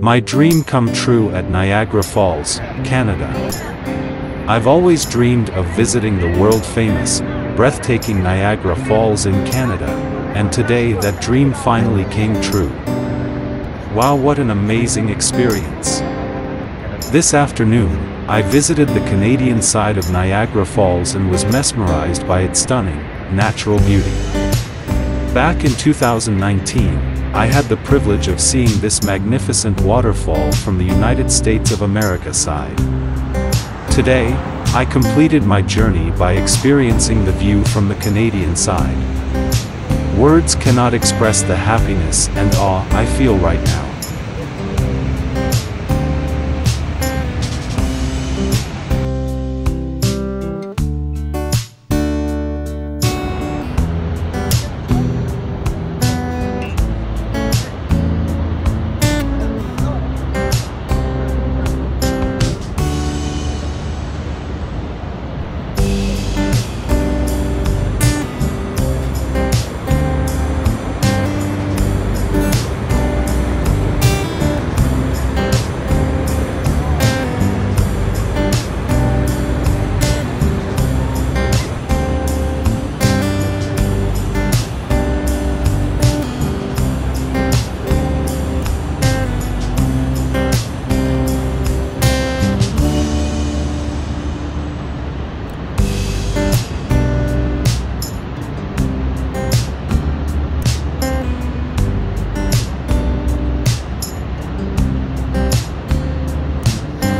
My dream come true at Niagara Falls, Canada. I've always dreamed of visiting the world-famous, breathtaking Niagara Falls in Canada, and today that dream finally came true. Wow, what an amazing experience! This afternoon, I visited the Canadian side of Niagara Falls and was mesmerized by its stunning, natural beauty. Back in 2019, I had the privilege of seeing this magnificent waterfall from the United States of America side. Today, I completed my journey by experiencing the view from the Canadian side. Words cannot express the happiness and awe I feel right now.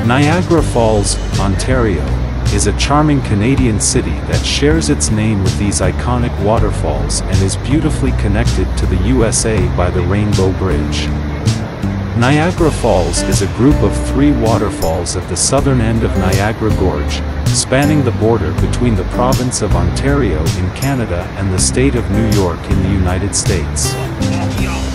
Niagara Falls, Ontario, is a charming Canadian city that shares its name with these iconic waterfalls and is beautifully connected to the USA by the Rainbow Bridge. Niagara Falls is a group of 3 waterfalls at the southern end of Niagara Gorge, spanning the border between the province of Ontario in Canada and the state of New York in the United States.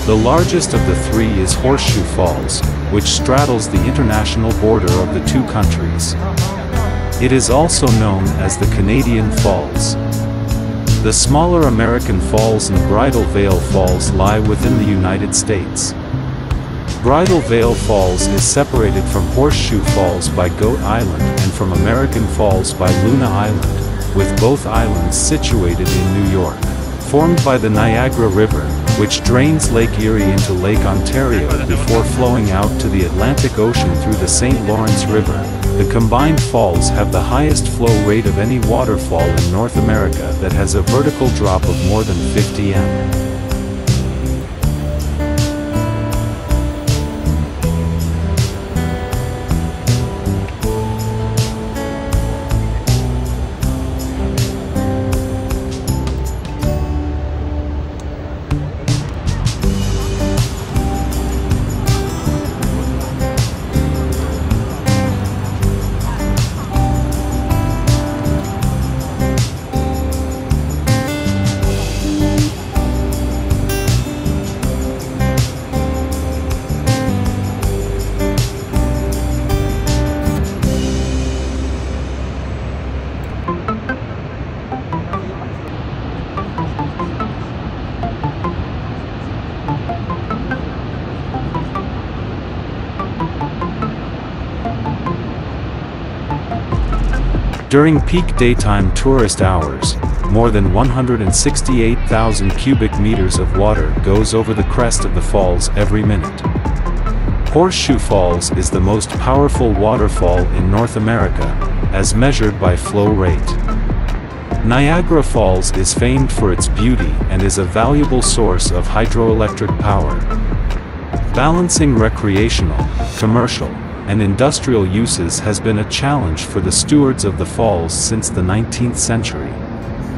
The largest of the 3 is Horseshoe Falls, which straddles the international border of the 2 countries. It is also known as the Canadian Falls. The smaller American Falls and Bridal Veil Falls lie within the United States. Bridal Veil Falls is separated from Horseshoe Falls by Goat Island and from American Falls by Luna Island, with both islands situated in New York. Formed by the Niagara River, which drains Lake Erie into Lake Ontario before flowing out to the Atlantic Ocean through the St. Lawrence River, the combined falls have the highest flow rate of any waterfall in North America that has a vertical drop of more than 50 m. During peak daytime tourist hours, more than 168,000 cubic meters of water goes over the crest of the falls every minute. Horseshoe Falls is the most powerful waterfall in North America, as measured by flow rate. Niagara Falls is famed for its beauty and is a valuable source of hydroelectric power. Balancing recreational, commercial, and industrial uses has been a challenge for the stewards of the falls since the 19th century.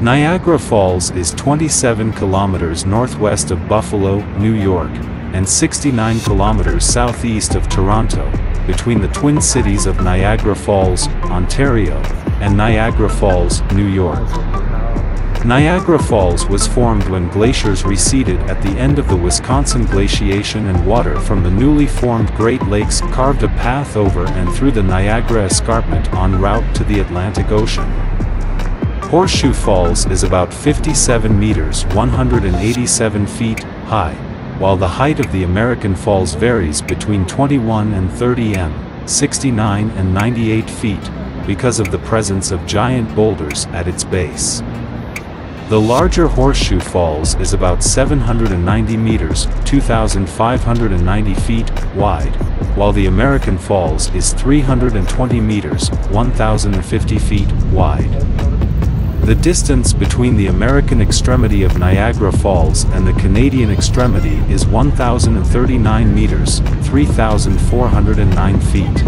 Niagara Falls is 27 kilometers northwest of Buffalo, New York, and 69 kilometers southeast of Toronto, between the twin cities of Niagara Falls, Ontario, and Niagara Falls, New York. Niagara Falls was formed when glaciers receded at the end of the Wisconsin glaciation, and water from the newly formed Great Lakes carved a path over and through the Niagara Escarpment en route to the Atlantic Ocean. Horseshoe Falls is about 57 meters (187 feet) high, while the height of the American Falls varies between 21 and 30 m, 69 and 98 feet, because of the presence of giant boulders at its base. The larger Horseshoe Falls is about 790 meters, 2,590 feet, wide, while the American Falls is 320 meters, 1,050 feet, wide. The distance between the American extremity of Niagara Falls and the Canadian extremity is 1,039 meters, 3,409 feet.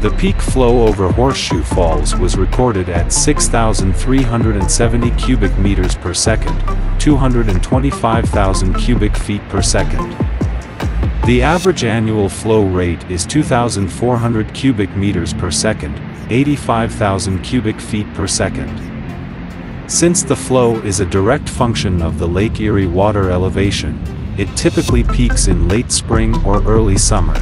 The peak flow over Horseshoe Falls was recorded at 6,370 cubic meters per second, 225,000 cubic feet per second. The average annual flow rate is 2,400 cubic meters per second, 85,000 cubic feet per second. Since the flow is a direct function of the Lake Erie water elevation, it typically peaks in late spring or early summer.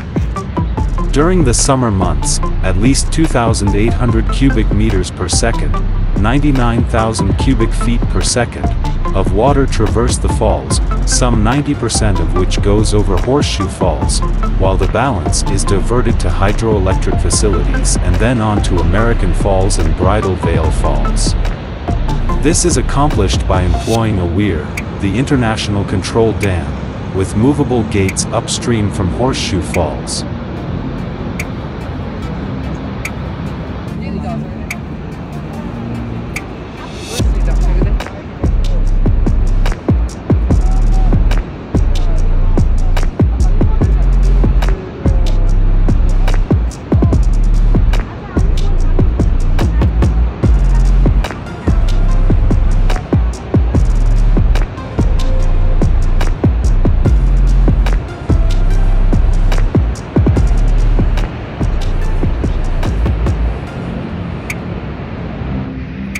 During the summer months, at least 2,800 cubic meters per second, 99,000 cubic feet per second, of water traverse the falls, some 90% of which goes over Horseshoe Falls, while the balance is diverted to hydroelectric facilities and then on to American Falls and Bridal Veil Falls. This is accomplished by employing a weir, the International Control Dam, with movable gates upstream from Horseshoe Falls.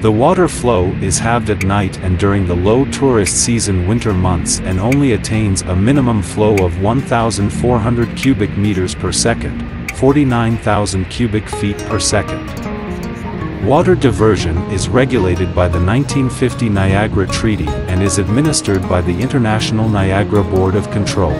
The water flow is halved at night and during the low tourist season winter months and only attains a minimum flow of 1,400 cubic meters per second, 49,000 cubic feet per second. Water diversion is regulated by the 1950 Niagara Treaty and is administered by the International Niagara Board of Control.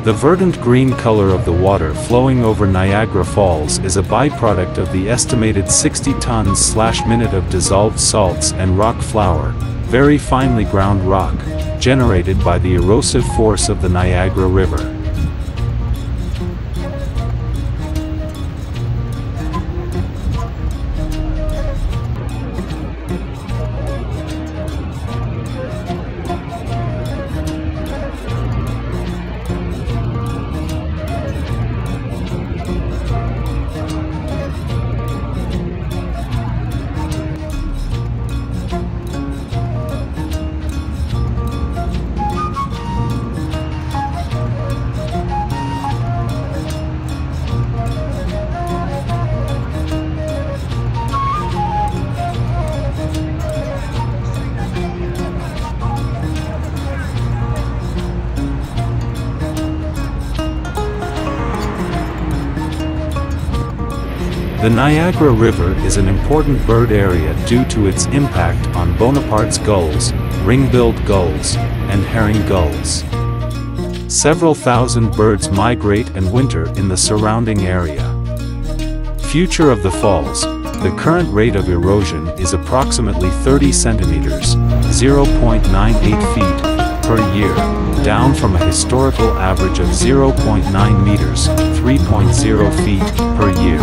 The verdant green color of the water flowing over Niagara Falls is a byproduct of the estimated 60 tons/minute of dissolved salts and rock flour, very finely ground rock, generated by the erosive force of the Niagara River. The Niagara River is an important bird area due to its impact on Bonaparte's gulls, ring-billed gulls, and herring gulls. Several thousand birds migrate and winter in the surrounding area. Future of the falls. The current rate of erosion is approximately 30 centimeters, 0.98 feet, per year, down from a historical average of 0.9 meters, 3.0 feet, per year.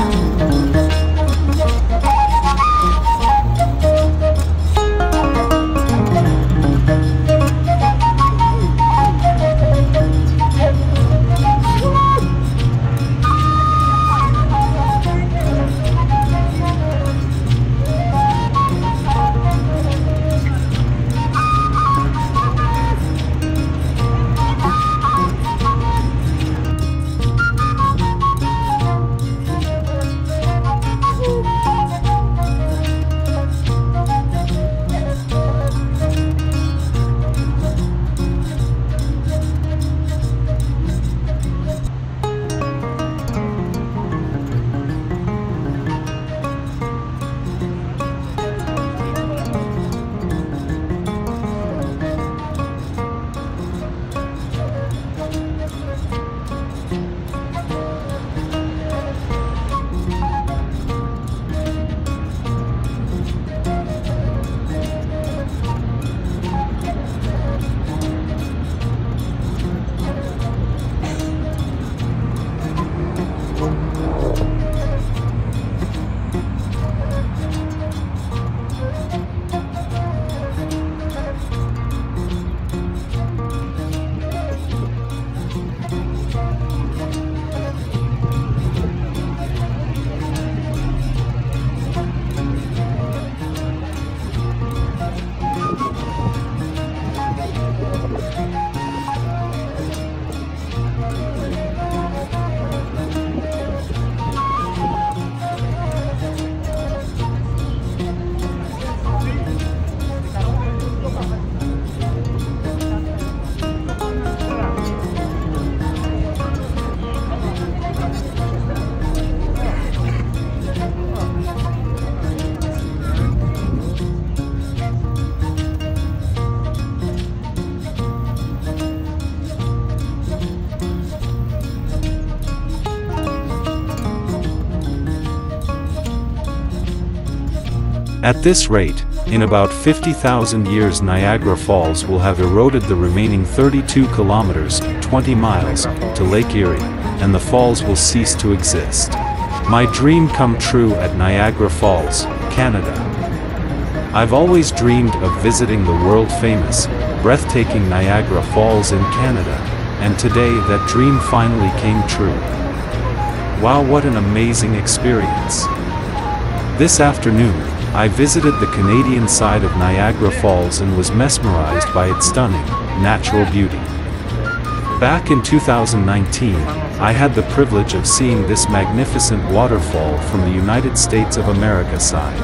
At this rate, in about 50,000 years Niagara Falls will have eroded the remaining 32 kilometers, 20 miles, to Lake Erie, and the falls will cease to exist. My dream come true at Niagara Falls, Canada. I've always dreamed of visiting the world-famous, breathtaking Niagara Falls in Canada, and today that dream finally came true. Wow, what an amazing experience! This afternoon, I visited the Canadian side of Niagara Falls and was mesmerized by its stunning, natural beauty. Back in 2019, I had the privilege of seeing this magnificent waterfall from the United States of America side.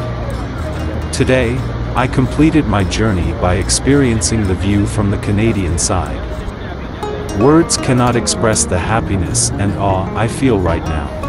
Today, I completed my journey by experiencing the view from the Canadian side. Words cannot express the happiness and awe I feel right now.